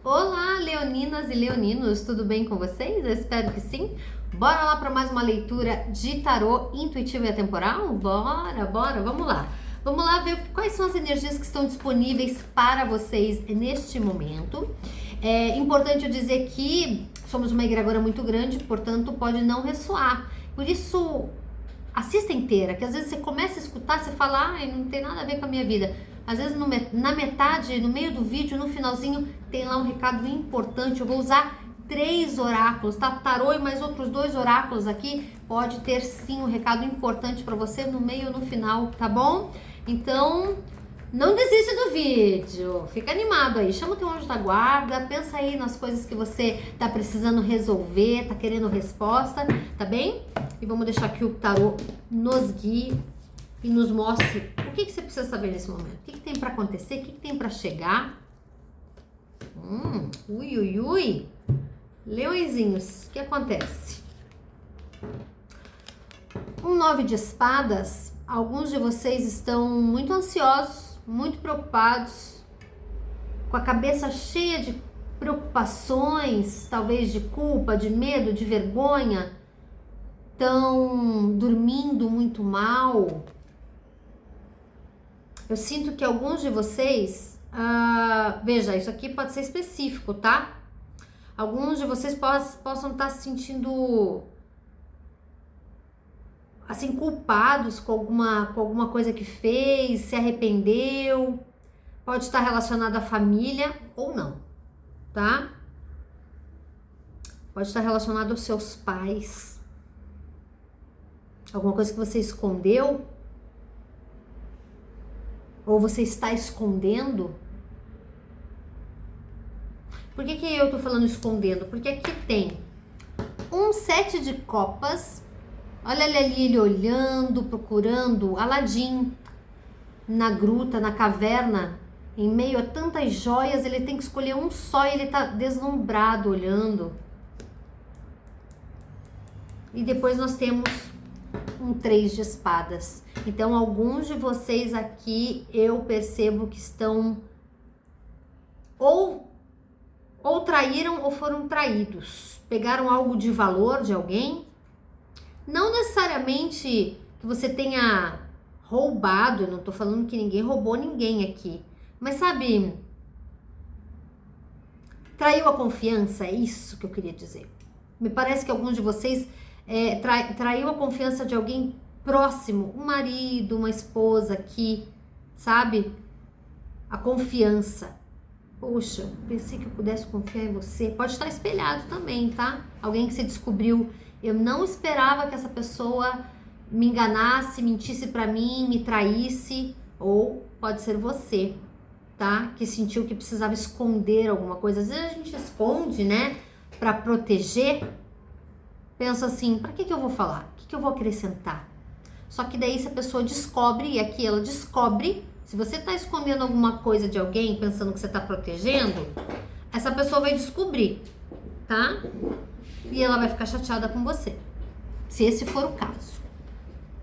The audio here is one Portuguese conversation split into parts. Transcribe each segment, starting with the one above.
Olá, leoninas e leoninos, tudo bem com vocês? Eu espero que sim. Bora lá para mais uma leitura de tarô intuitivo e atemporal? Bora, vamos lá. Vamos lá ver quais são as energias que estão disponíveis para vocês neste momento. É importante eu dizer que somos uma egrégora muito grande, portanto pode não ressoar. Por isso, assista inteira, que às vezes você começa a escutar, você fala, não tem nada a ver com a minha vida. Às vezes na metade, no meio do vídeo, no finalzinho, tem lá um recado importante. Eu vou usar 3 oráculos, tá? Tarô e mais outros 2 oráculos aqui. Pode ter sim um recado importante para você no meio ou no final, tá bom? Então, não desiste do vídeo. Fica animado aí. Chama o teu anjo da guarda. Pensa aí nas coisas que você tá precisando resolver, tá querendo resposta, tá bem? E vamos deixar que o tarô nos guie e nos mostre o que você precisa saber nesse momento. O que tem para acontecer, o que tem para chegar. Ui. Leõezinhos, o que acontece? 9 de espadas. Alguns de vocês estão muito ansiosos, muito preocupados, com a cabeça cheia de preocupações, talvez de culpa, de medo, de vergonha. Estão dormindo muito mal. Eu sinto que alguns de vocês, veja, isso aqui pode ser específico, tá? Alguns de vocês possam estar se sentindo assim, culpados com alguma coisa que fez, se arrependeu. Pode estar relacionado à família ou não, tá? Pode estar relacionado aos seus pais. Alguma coisa que você escondeu. Ou você está escondendo? Por que eu tô falando escondendo? Porque aqui tem um 7 de copas. Olha ele olhando, procurando Aladim na gruta, na caverna, em meio a tantas joias. Ele tem que escolher um só e ele tá deslumbrado olhando. E depois nós temos um 3 de espadas. Então, alguns de vocês aqui, eu percebo que estão ou traíram ou foram traídos. Pegaram algo de valor de alguém. Não necessariamente que você tenha roubado, eu não tô falando que ninguém roubou ninguém aqui. Mas sabe, traiu a confiança, é isso que eu queria dizer. Me parece que alguns de vocês traiu a confiança de alguém próximo, um marido, uma esposa aqui, sabe? A confiança. Poxa, pensei que eu pudesse confiar em você. Pode estar espelhado também, tá? Alguém que você descobriu. Eu não esperava que essa pessoa me enganasse, mentisse pra mim, me traísse. Ou pode ser você, tá? Que sentiu que precisava esconder alguma coisa. Às vezes a gente esconde, né? Pra proteger. Pensa assim, pra que eu vou falar? O que eu vou acrescentar? Só que daí se a pessoa descobre, e aqui ela descobre, se você tá escondendo alguma coisa de alguém, pensando que você tá protegendo, essa pessoa vai descobrir, tá? E ela vai ficar chateada com você. Se esse for o caso.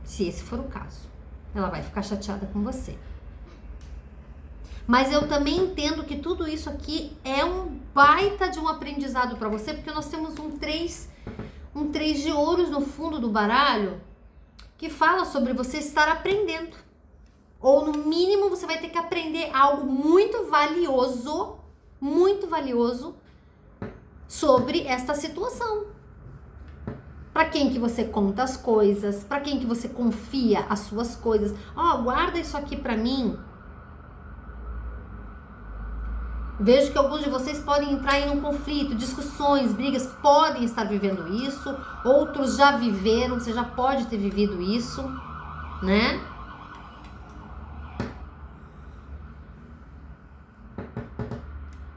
Se esse for o caso. Ela vai ficar chateada com você. Mas eu também entendo que tudo isso aqui é um baita de um aprendizado pra você, porque nós temos um 3 de ouros no fundo do baralho, que fala sobre você estar aprendendo. Ou no mínimo você vai ter que aprender algo muito valioso sobre esta situação. Para quem que você conta as coisas, para quem que você confia as suas coisas. Guarda isso aqui para mim. Vejo que alguns de vocês podem entrar em um conflito, discussões, brigas, podem estar vivendo isso. Outros já viveram, você já pode ter vivido isso, né?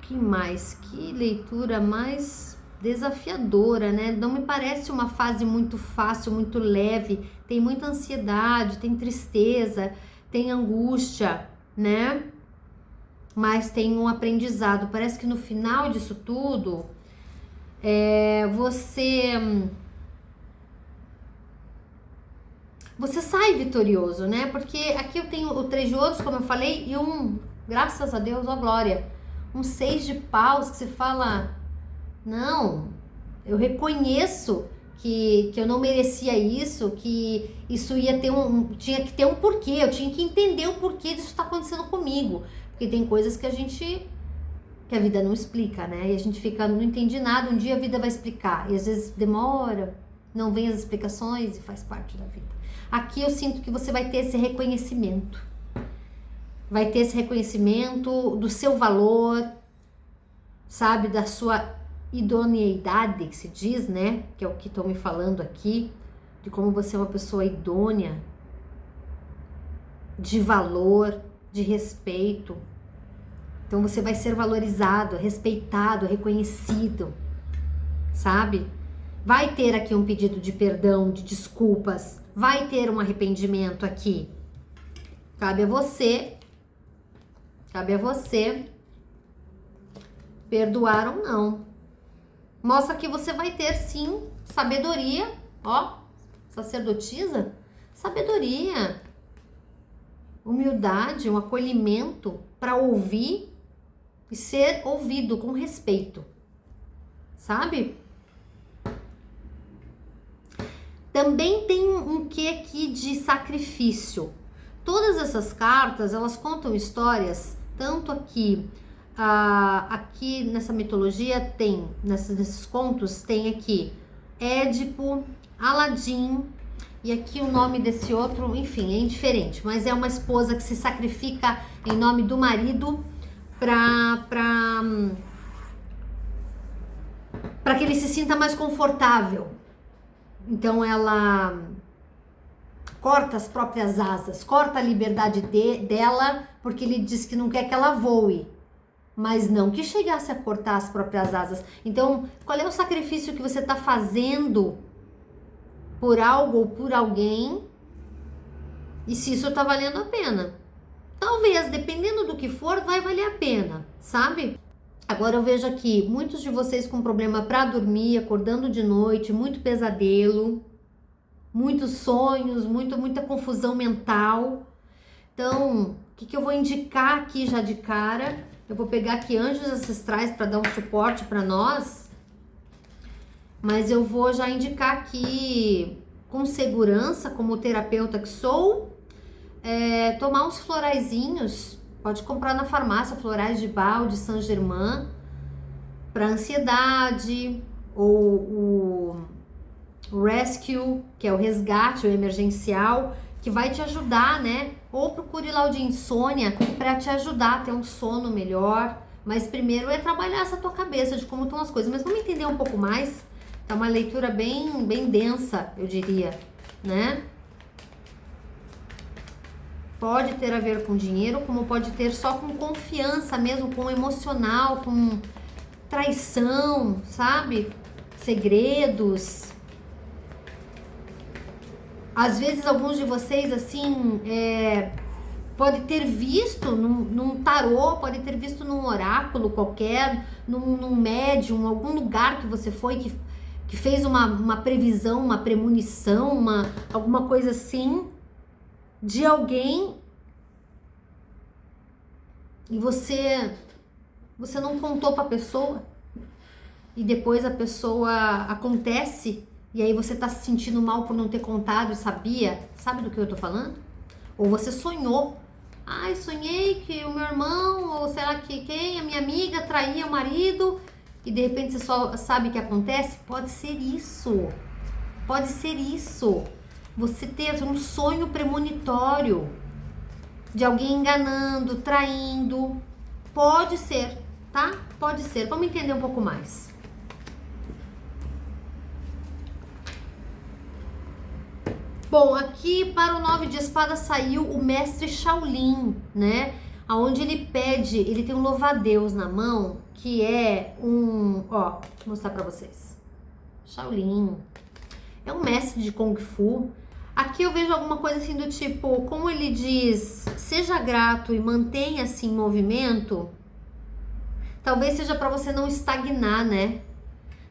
Que mais? Que leitura mais desafiadora, né? Não me parece uma fase muito fácil, muito leve. Tem muita ansiedade, tem tristeza, tem angústia, né? Mas tem um aprendizado. Parece que no final disso tudo, você sai vitorioso, né? Porque aqui eu tenho o 3 de ouros, como eu falei, e graças a Deus, ó glória, um 6 de paus que você fala, não, eu reconheço que eu não merecia isso, que isso ia ter tinha que ter um porquê, eu tinha que entender o porquê disso tá acontecendo comigo, porque tem coisas que a vida não explica, né? E a gente fica, não entende nada, um dia a vida vai explicar, e às vezes demora, não vem as explicações e faz parte da vida. Aqui eu sinto que você vai ter esse reconhecimento, do seu valor, sabe, da sua idoneidade, que se diz, né, que é o que estão me falando aqui, de como você é uma pessoa idônea, de valor, de respeito. Então você vai ser valorizado, respeitado, reconhecido, sabe? Vai ter aqui um pedido de perdão, de desculpas, vai ter um arrependimento aqui. Cabe a você perdoar ou não. Mostra que você vai ter sim sabedoria, ó, sacerdotisa, sabedoria, humildade, um acolhimento para ouvir e ser ouvido com respeito, sabe? Também tem um quê aqui de sacrifício. Todas essas cartas, elas contam histórias, tanto aqui nessa mitologia tem, nesses contos tem aqui Édipo, Aladim, e aqui o nome desse outro, enfim, é indiferente, mas é uma esposa que se sacrifica em nome do marido para que ele se sinta mais confortável. Então ela corta as próprias asas, corta a liberdade dela, porque ele diz que não quer que ela voe, mas não que chegasse a cortar as próprias asas. Então, qual é o sacrifício que você está fazendo por algo ou por alguém, e se isso está valendo a pena? Talvez, dependendo do que for, vai valer a pena, sabe? Agora eu vejo aqui, muitos de vocês com problema para dormir, acordando de noite, muito pesadelo, muitos sonhos, muita confusão mental. Então, o que eu vou indicar aqui já de cara? Eu vou pegar aqui anjos ancestrais para dar um suporte para nós, mas eu vou já indicar aqui com segurança, como terapeuta que sou, tomar uns floraizinhos. Pode comprar na farmácia florais de Bal, de Saint Germain, para ansiedade, ou o Rescue, que é o resgate, o emergencial, que vai te ajudar, né? Ou procure lá o de insônia para te ajudar a ter um sono melhor. Mas primeiro é trabalhar essa tua cabeça de como estão as coisas. Mas vamos entender um pouco mais. Tá uma leitura bem densa, eu diria, né? Pode ter a ver com dinheiro, como pode ter só com confiança mesmo, com emocional, com traição, sabe? Segredos. Às vezes alguns de vocês, assim, pode ter visto num tarô, pode ter visto num oráculo qualquer, num médium, algum lugar que você foi, que fez uma previsão, uma premonição, alguma coisa assim, de alguém, e você não contou pra pessoa, e depois a pessoa acontece, e aí você tá se sentindo mal por não ter contado e sabia, sabe do que eu tô falando? Ou você sonhou, ai, sonhei que o meu irmão, ou sei lá quem, a minha amiga traía o marido, e de repente você só sabe o que acontece. Pode ser isso, você ter um sonho premonitório de alguém enganando, traindo, pode ser, tá? Pode ser, vamos entender um pouco mais. Bom, aqui para o 9 de espada saiu o mestre Shaolin, né? Aonde ele pede, ele tem um louva-a-Deus na mão, que é vou mostrar para vocês. Shaolin é um mestre de Kung Fu. Aqui eu vejo alguma coisa assim do tipo, como ele diz, seja grato e mantenha-se em movimento. Talvez seja para você não estagnar, né?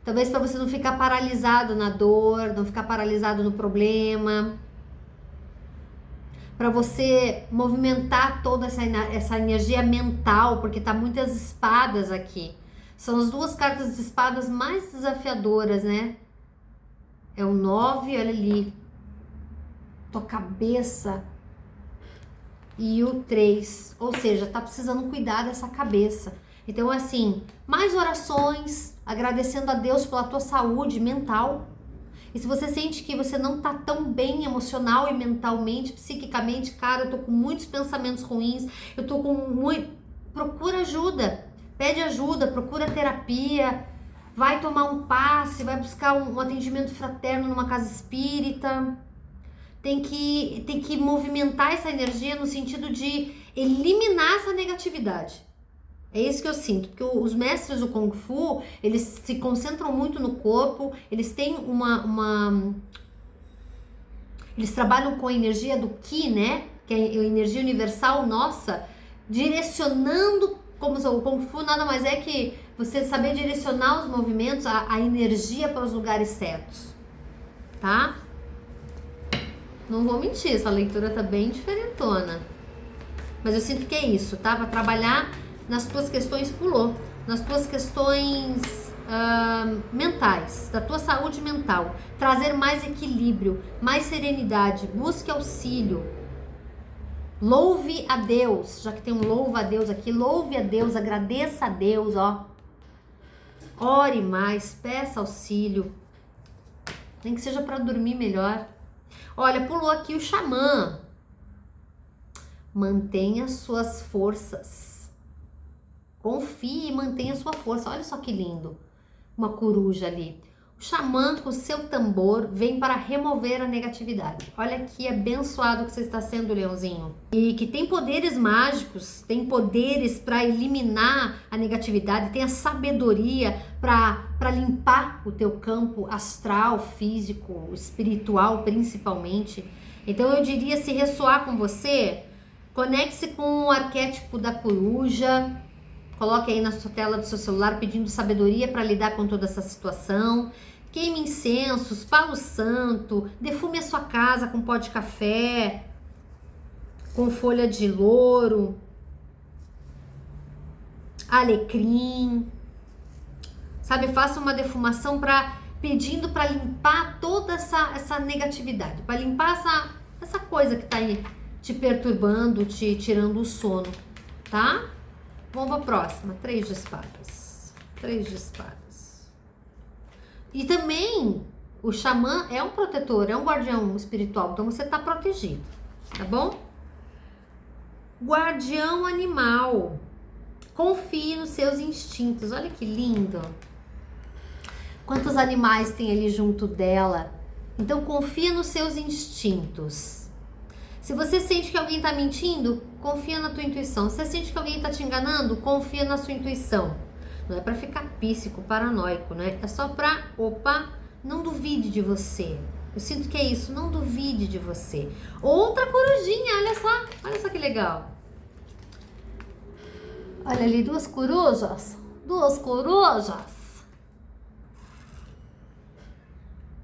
Talvez para você não ficar paralisado na dor, não ficar paralisado no problema. para você movimentar toda essa energia mental, porque tá muitas espadas aqui. São as duas cartas de espadas mais desafiadoras, né? É o 9, olha ali. Tua cabeça. E o 3. Ou seja, tá precisando cuidar dessa cabeça. Então, assim, mais orações, agradecendo a Deus pela tua saúde mental. E se você sente que você não tá tão bem emocional e mentalmente, psiquicamente, cara, eu tô com muitos pensamentos ruins, eu tô com muito... Procura ajuda. Pede ajuda, procura terapia, vai tomar um passe, vai buscar um atendimento fraterno numa casa espírita. Tem que movimentar essa energia no sentido de eliminar essa negatividade. É isso que eu sinto, porque os mestres do Kung Fu, eles se concentram muito no corpo, eles têm eles trabalham com a energia do Qi, né? Que é a energia universal nossa, direcionando. Como o Kung Fu nada mais é que você saber direcionar os movimentos, a energia para os lugares certos, tá? Não vou mentir, essa leitura tá bem diferentona. Mas eu sinto que é isso, tá? Para trabalhar nas tuas questões, pulou, nas tuas questões mentais, da tua saúde mental. Trazer mais equilíbrio, mais serenidade, busque auxílio. Louve a Deus, já que tem um louva a Deus aqui, louve a Deus, agradeça a Deus, ó. Ore mais, peça auxílio, nem que seja para dormir melhor. Olha, pulou aqui o xamã. Mantenha suas forças. Confie e mantenha sua força. Olha só que lindo. Uma coruja ali. O xamã com o seu tambor vem para remover a negatividade. Olha que abençoado que você está sendo, leãozinho. E que tem poderes mágicos, tem poderes para eliminar a negatividade, tem a sabedoria para limpar o teu campo astral, físico, espiritual principalmente. Então eu diria, se ressoar com você, conecte-se com o arquétipo da coruja. Coloque aí na sua tela do seu celular pedindo sabedoria para lidar com toda essa situação. Queime incensos, palo santo, defume a sua casa com pó de café, com folha de louro, alecrim. Sabe, faça uma defumação pedindo para limpar toda essa negatividade, para limpar essa coisa que tá aí te perturbando, te tirando o sono, tá? Vamos para a próxima. 3 de espadas. 3 de espadas. E também o xamã é um protetor, é um guardião espiritual. Então você está protegido, tá bom? Guardião animal. Confie nos seus instintos. Olha que lindo. Quantos animais tem ali junto dela. Então confia nos seus instintos. Se você sente que alguém está mentindo, confia na tua intuição. Se você sente que alguém está te enganando, confia na sua intuição. Não é para ficar píssico, paranoico, né? É só para, não duvide de você. Eu sinto que é isso, não duvide de você. Outra corujinha, olha só que legal. Olha ali, 2 corujas. 2 corujas.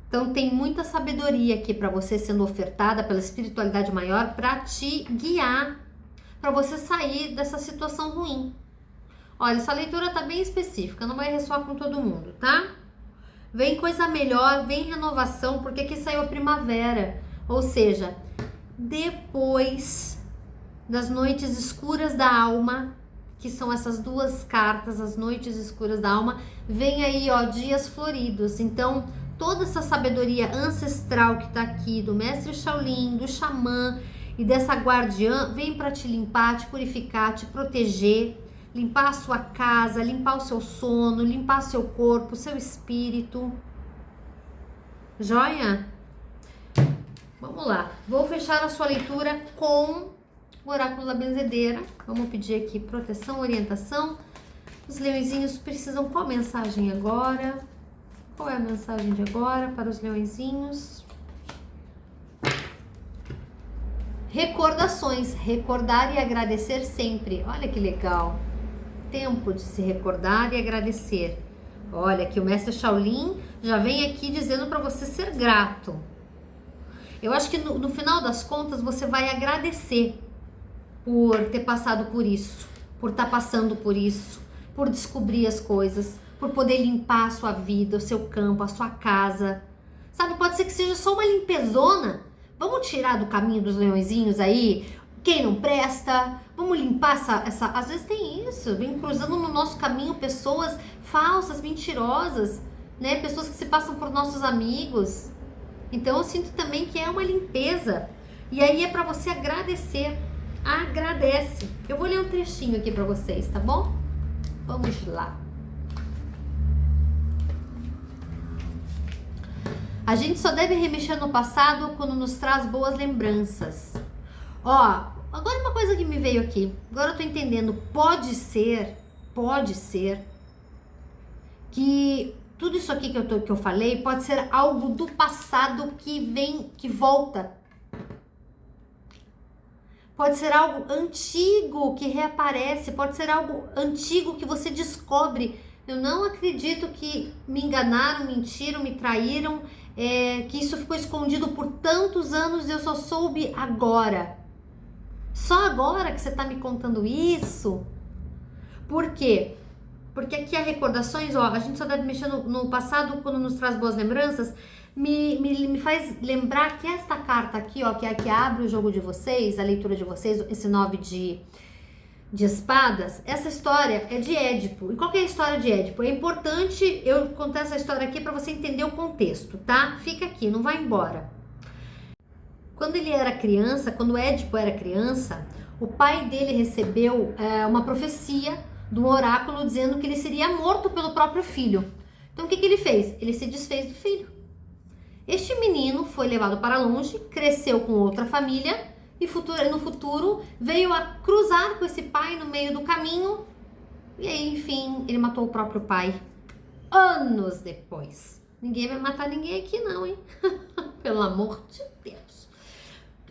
Então tem muita sabedoria aqui para você sendo ofertada pela espiritualidade maior para te guiar, para você sair dessa situação ruim. Olha, essa leitura tá bem específica, não vai ressoar com todo mundo, tá? Vem coisa melhor, vem renovação, porque aqui saiu a primavera. Ou seja, depois das noites escuras da alma, que são essas 2 cartas, as noites escuras da alma, vem aí, ó, dias floridos. Então, toda essa sabedoria ancestral que tá aqui, do mestre Shaolin, do xamã e dessa guardiã, vem para te limpar, te purificar, te proteger, limpar a sua casa, limpar o seu sono, limpar seu corpo, seu espírito. Joia? Vamos lá. Vou fechar a sua leitura com o oráculo da benzedeira. Vamos pedir aqui proteção, orientação. Os leõezinhos precisam qual mensagem agora? Qual é a mensagem de agora para os leõezinhos? Recordações. Recordar e agradecer sempre. Olha que legal. Tempo de se recordar e agradecer. Olha, que o mestre Shaolin já vem aqui dizendo para você ser grato. Eu acho que no final das contas você vai agradecer por ter passado por isso, por estar passando por isso, por descobrir as coisas, por poder limpar a sua vida, o seu campo, a sua casa. Sabe, pode ser que seja só uma limpezona. Vamos tirar do caminho dos leõezinhos aí quem não presta, vamos limpar essa... Às vezes tem isso, vem cruzando no nosso caminho pessoas falsas, mentirosas, né? Pessoas que se passam por nossos amigos. Então eu sinto também que é uma limpeza. E aí é pra você agradecer. Agradece. Eu vou ler um trechinho aqui pra vocês, tá bom? Vamos lá. A gente só deve remexer no passado quando nos traz boas lembranças. Ó, agora uma coisa que me veio aqui. Agora eu tô entendendo. Pode ser que tudo isso aqui que eu falei pode ser algo do passado que volta. Pode ser algo antigo que reaparece, pode ser algo antigo que você descobre. Eu não acredito que me enganaram, mentiram, me traíram, que isso ficou escondido por tantos anos e eu só soube agora. Só agora que você está me contando isso? Por quê? Porque aqui há recordações, ó, a gente só deve mexer no passado quando nos traz boas lembranças. Me faz lembrar que esta carta aqui, ó, que é a que abre o jogo de vocês, a leitura de vocês, esse 9 de espadas, essa história é de Édipo. E qual que é a história de Édipo? É importante eu contar essa história aqui para você entender o contexto, tá? Fica aqui, não vai embora. Quando ele era criança, quando Édipo era criança, o pai dele recebeu uma profecia do oráculo dizendo que ele seria morto pelo próprio filho. Então o que ele fez? Ele se desfez do filho. Este menino foi levado para longe, cresceu com outra família e no futuro veio a cruzar com esse pai no meio do caminho e aí, enfim, ele matou o próprio pai anos depois. Ninguém vai matar ninguém aqui não, hein? Pelo amor de Deus.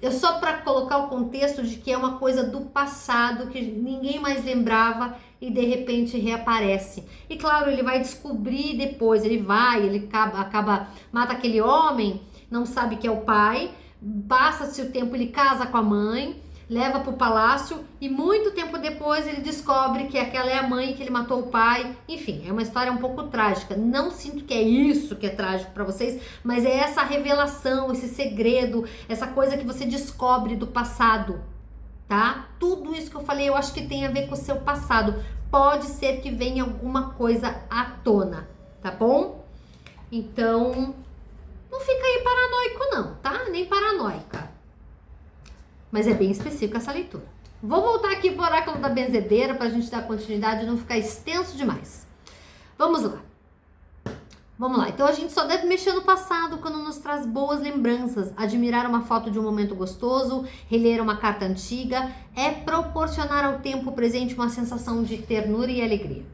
É só para colocar o contexto de que é uma coisa do passado que ninguém mais lembrava e de repente reaparece. E claro, ele vai descobrir depois, ele acaba mata aquele homem, não sabe que é o pai, passa-se o tempo, ele casa com a mãe, leva para o palácio e muito tempo depois ele descobre que aquela é a mãe, que ele matou o pai. Enfim, é uma história um pouco trágica. Não sinto que é isso que é trágico para vocês, mas é essa revelação, esse segredo, essa coisa que você descobre do passado, tá? Tudo isso que eu falei eu acho que tem a ver com o seu passado. Pode ser que venha alguma coisa à tona, tá bom? Então, não fica aí paranoico não, tá? Nem paranoica. Mas é bem específica essa leitura. Vou voltar aqui pro oráculo da benzedeira pra gente dar continuidade e não ficar extenso demais. Vamos lá. Vamos lá. Então a gente só deve mexer no passado quando nos traz boas lembranças. Admirar uma foto de um momento gostoso, reler uma carta antiga, é proporcionar ao tempo presente uma sensação de ternura e alegria.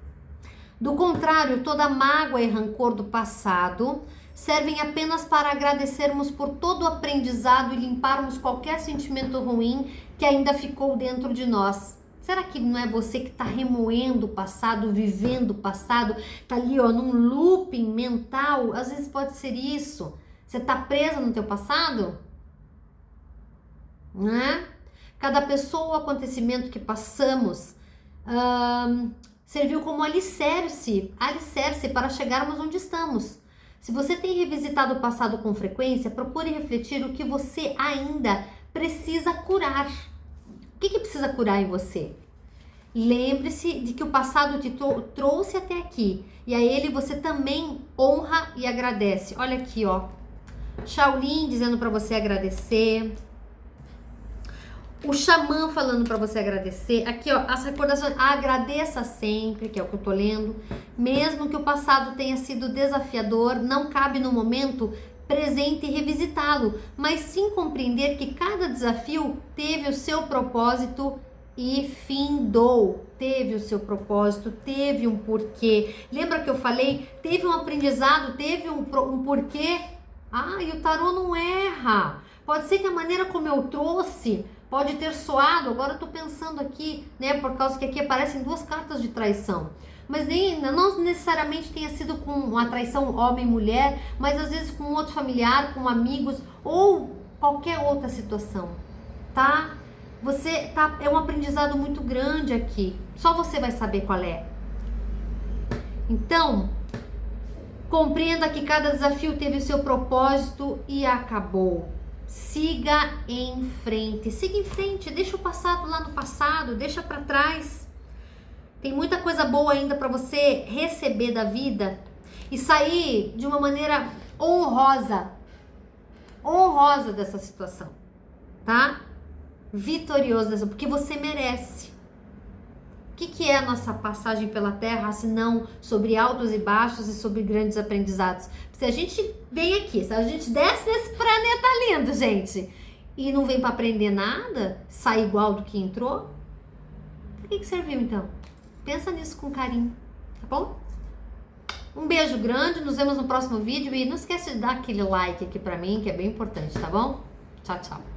Do contrário, toda mágoa e rancor do passado servem apenas para agradecermos por todo o aprendizado e limparmos qualquer sentimento ruim que ainda ficou dentro de nós. Será que não é você que está remoendo o passado, vivendo o passado, está ali ó, num looping mental? Às vezes pode ser isso. Você está presa no teu passado? Né? Cada pessoa ou acontecimento que passamos serviu como alicerce para chegarmos onde estamos. Se você tem revisitado o passado com frequência, procure refletir o que você ainda precisa curar. O que precisa curar em você? Lembre-se de que o passado te trouxe até aqui. E a ele você também honra e agradece. Olha aqui, ó. Shaolin dizendo para você agradecer. O xamã falando para você agradecer. Aqui, ó, as recordações. Agradeça sempre, que é o que eu tô lendo. Mesmo que o passado tenha sido desafiador, não cabe no momento presente revisitá-lo, mas sim compreender que cada desafio teve o seu propósito e findou. Teve o seu propósito, teve um porquê. Lembra que eu falei? Teve um aprendizado, teve um porquê. Ah, e o tarô não erra. Pode ser que a maneira como eu trouxe pode ter soado, agora eu tô pensando aqui, né, por causa que aqui aparecem duas cartas de traição. Mas não necessariamente tenha sido com uma traição homem-mulher, mas às vezes com outro familiar, com amigos, ou qualquer outra situação, tá? É um aprendizado muito grande aqui. Só você vai saber qual é. Então, compreenda que cada desafio teve o seu propósito e acabou. Siga em frente. Siga em frente. Deixa o passado lá no passado. Deixa pra trás. Tem muita coisa boa ainda pra você receber da vida e sair de uma maneira honrosa dessa situação, tá? Vitorioso dessa, porque você merece. O que é a nossa passagem pela Terra, se não sobre altos e baixos e sobre grandes aprendizados? Se a gente vem aqui, se a gente desce nesse planeta lindo, gente, e não vem para aprender nada, sai igual do que entrou, por que serviu então? Pensa nisso com carinho, tá bom? Um beijo grande, nos vemos no próximo vídeo e não esquece de dar aquele like aqui pra mim, que é bem importante, tá bom? Tchau, tchau.